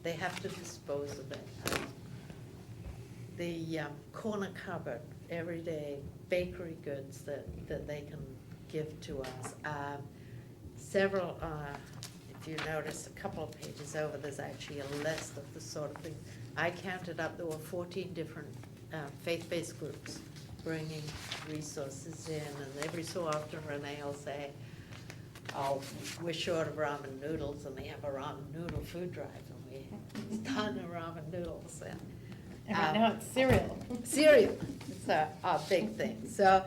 they have to dispose of it. The corner cupboard, everyday bakery goods that they can give to us. Several, if you notice a couple of pages over, there's actually a list of the sort of thing. I counted up, there were 14 different faith-based groups bringing resources in, and every so often Renee will say, oh, we're short of ramen noodles, and they have a ramen noodle food drive, and we have a ton of ramen noodles. And right now it's cereal. Cereal, it's a big thing. So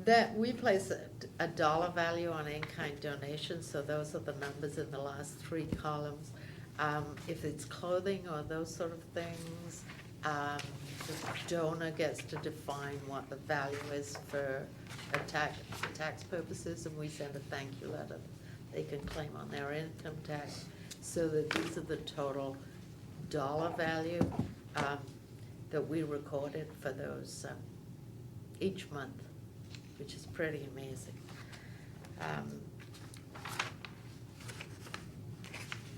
that we place a dollar value on in-kind donations, so those are the numbers in the last 3 columns. If it's clothing or those sort of things, the donor gets to define what the value is for tax purposes, and we send a thank you letter they can claim on their income tax, so that these are the total dollar value that we recorded for those each month, which is pretty amazing. I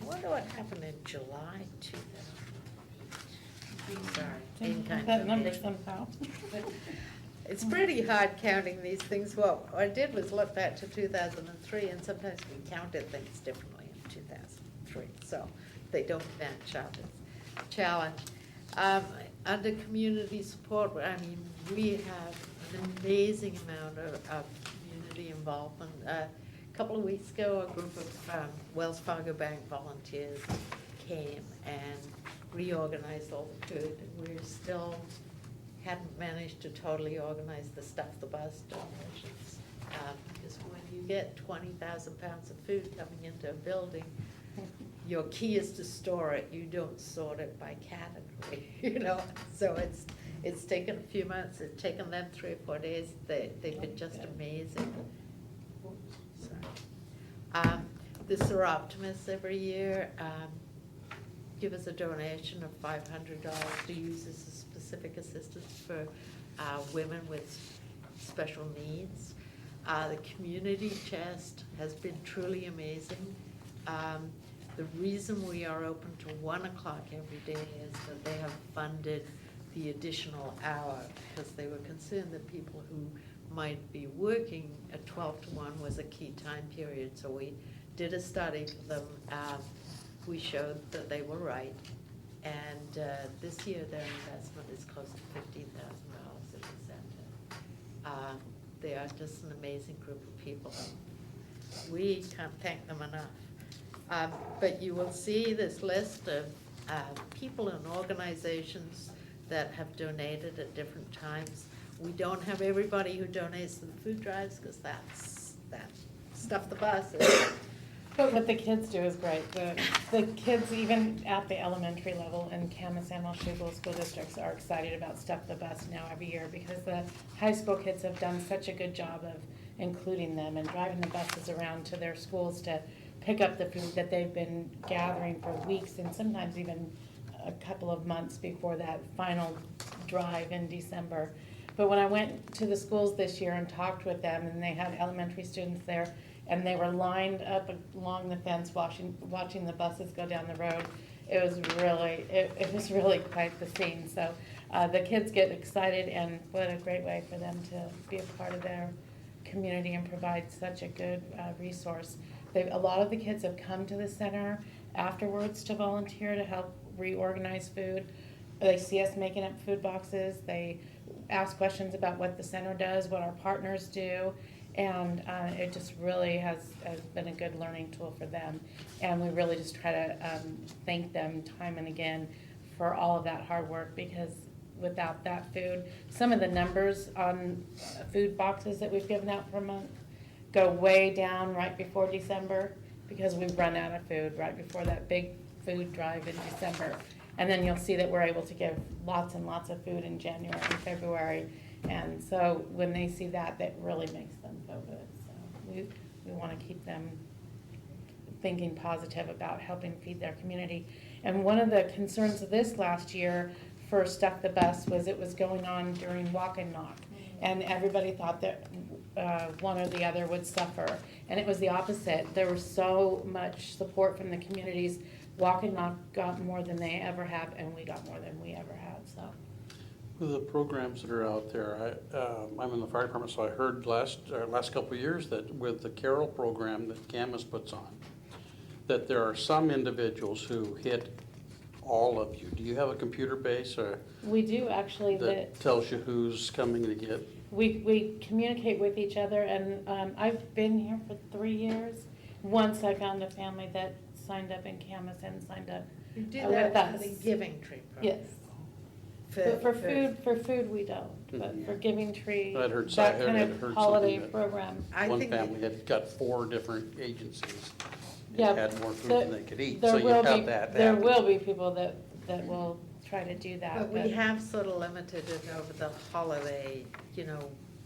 wonder what happened in July 2008. Sorry, in-kind That number donation. somehow. It's pretty hard counting these things. What I did was look back to 2003, and sometimes we counted things differently in 2003, so they don't match up. It's a challenge. Under community support, I mean, we have an amazing amount of community involvement. A couple of weeks ago, a group of Wells Fargo Bank volunteers came and reorganized all the food. We still hadn't managed to totally organize the Stuff the Bus donations. Because when you get 20,000 pounds of food coming into a building, your key is to store it. You don't sort it by category, you know. So it's taken a few months. It's taken them 3 or 4 days. They've been just amazing. Sorry. The Seroptimists every year give us a donation of $500 to use as a specific assistance for women with special needs. The community chest has been truly amazing. The reason we are open to 1 o'clock every day is that they have funded the additional hour, because they were concerned that people who might be working at 12 to 1 was a key time period. So we did a study for them. We showed that they were right. And this year their investment is close to $15,000 at the center. They are just an amazing group of people. We can't thank them enough. But you will see this list of people and organizations that have donated at different times. We don't have everybody who donates to the food drives, because that's Stuff the Bus. But what the kids do is great. The kids, even at the elementary level in Camas and Washougal school districts, are excited about Stuff the Bus now every year, because the high school kids have done such a good job of including them and driving the buses around to their schools to pick up the food that they've been gathering for weeks, and sometimes even a couple of months before that final drive in December. But when I went to the schools this year and talked with them, and they had elementary students there, and they were lined up along the fence watching the buses go down the road, it was really quite the scene. So the kids get excited, and what a great way for them to be a part of their community and provide such a good resource. A lot of the kids have come to the center afterwards to volunteer to help reorganize food. They see us making up food boxes. They ask questions about what the center does, what our partners do, and it just really has been a good learning tool for them. And we really just try to thank them time and again for all of that hard work, because without that food, some of the numbers on food boxes that we've given out per month go way down right before December, because we run out of food right before that big food drive in December. And then you'll see that we're able to give lots and lots of food in January and February. And so when they see that, that really makes them feel good. So we want to keep them thinking positive about helping feed their community. And one of the concerns of this last year for Stuff the Bus was it was going on during walk and knock. And everybody thought that one or the other would suffer. And it was the opposite. There was so much support from the communities Walk and Knock got more than they ever have, and we got more than we ever have, so. With the programs that are out there, I'm in the fire department, so I heard last couple of years that with the Carol program that Camus puts on, that there are some individuals who hit all of you. Do you have a computer base or We do actually, that tells you who's coming to get? we communicate with each other, and I've been here for 3 years. Once I found a family that signed up in Camus and signed up You do with that for us. the Giving Tree program. Yes. But for food, we don't, but for Giving Tree, I'd heard that I'd kind heard of something holiday that- program. I One think family had got 4 different agencies Yeah, and had more food than they could eat, so There you will have be, that. there happen. will be people that will try to do that, But we have sort of limited it over the holiday,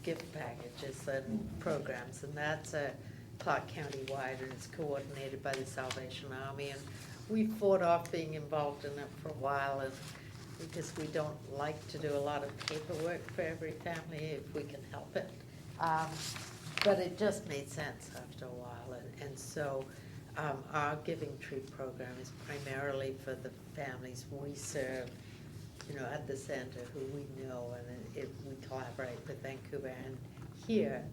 gift packages and programs, and that's a Clark County wide, and it's coordinated by the Salvation Army, and we fought off being involved in it for a while, and because we don't like to do a lot of paperwork for every family if we can help it. But it just made sense after a while, and so our Giving Tree program is primarily for the families we serve, at the center who we know, and we collaborate with Vancouver and here.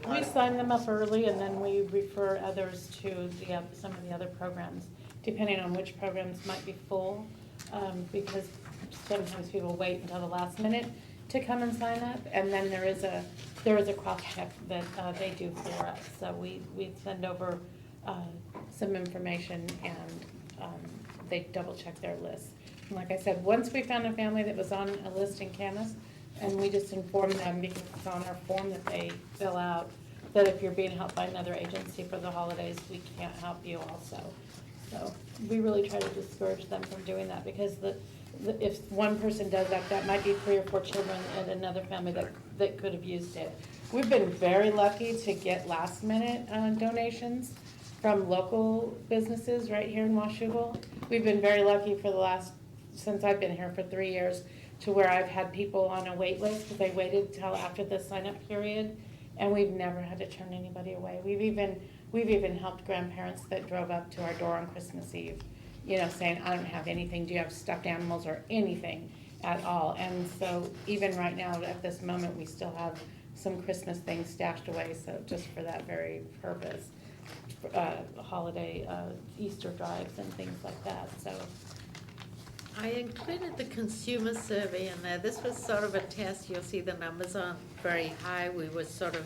We sign them up early, and then we refer others to some of the other programs, depending on which programs might be full, because sometimes people wait until the last minute to come and sign up, and then there is a cross-check that they do for us. So we send over some information, and they double-check their list. And like I said, once we found a family that was on a list in Camas, and we just informed them, because it's on our form that they fill out, that if you're being helped by another agency for the holidays, we can't help you also. So we really try to discourage them from doing that, because if one person does that, that might be 3 or 4 children at another family that could have used it. We've been very lucky to get last-minute donations from local businesses right here in Washougal. We've been very lucky since I've been here for 3 years, to where I've had people on a wait list because they waited till after the sign-up period, and we've never had to turn anybody away. We've even helped grandparents that drove up to our door on Christmas Eve, saying, I don't have anything, do you have stuffed animals or anything at all? And so even right now, at this moment, we still have some Christmas things stashed away, so just for that very purpose, holiday, Easter drives and things like that, so. I included the consumer survey in there. This was sort of a test. You'll see the numbers aren't very high. We were sort of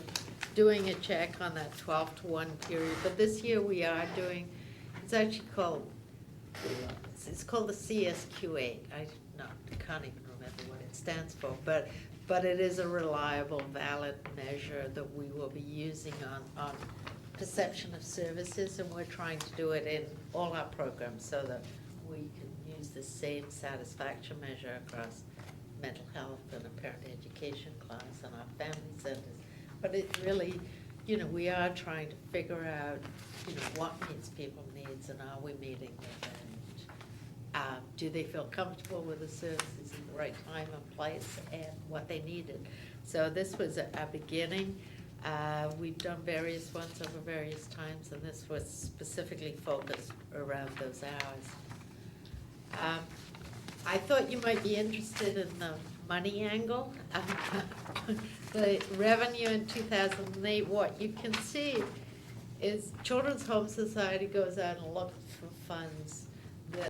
doing a check on that 12 to 1 period. But this year we are doing, it's actually called the CSQ8. I can't even remember what it stands for. But it is a reliable, valid measure that we will be using on perception of services. And we're trying to do it in all our programs so that we can use the same satisfaction measure across mental health and a parent education class and our family centers. But it really, we are trying to figure out, what meets people needs, and are we meeting them? And do they feel comfortable with the services in the right time and place and what they needed? So this was a beginning. We've done various ones over various times, and this was specifically focused around those hours. I thought you might be interested in the money angle. The revenue in 2008, what you can see is Children's Home Society goes out and looks for funds